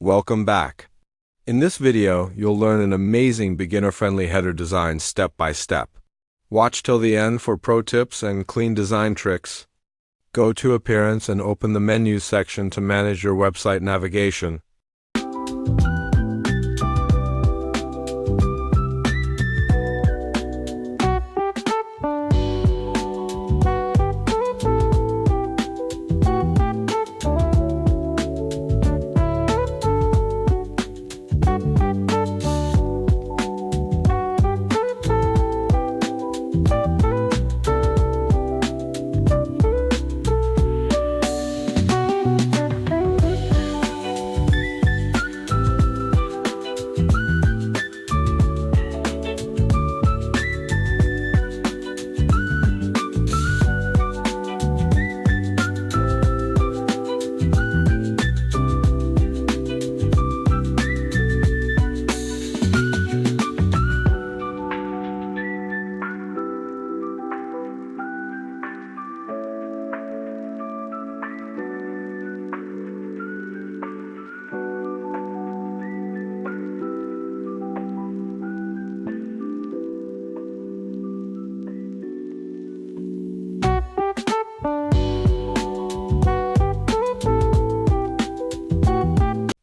Welcome back. In this video, you'll learn an amazing beginner-friendly header design step by step. Watch till the end for pro tips and clean design tricks. Go to Appearance and open the Menu section to manage your website navigation.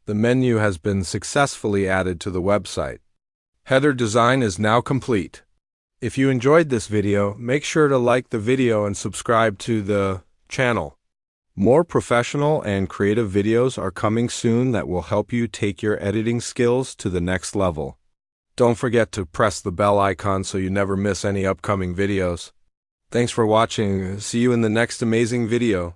The menu has been successfully added to the website. Header design is now complete. If you enjoyed this video, make sure to like the video and subscribe to the channel. More professional and creative videos are coming soon that will help you take your editing skills to the next level. Don't forget to press the bell icon so you never miss any upcoming videos. Thanks for watching. See you in the next amazing video.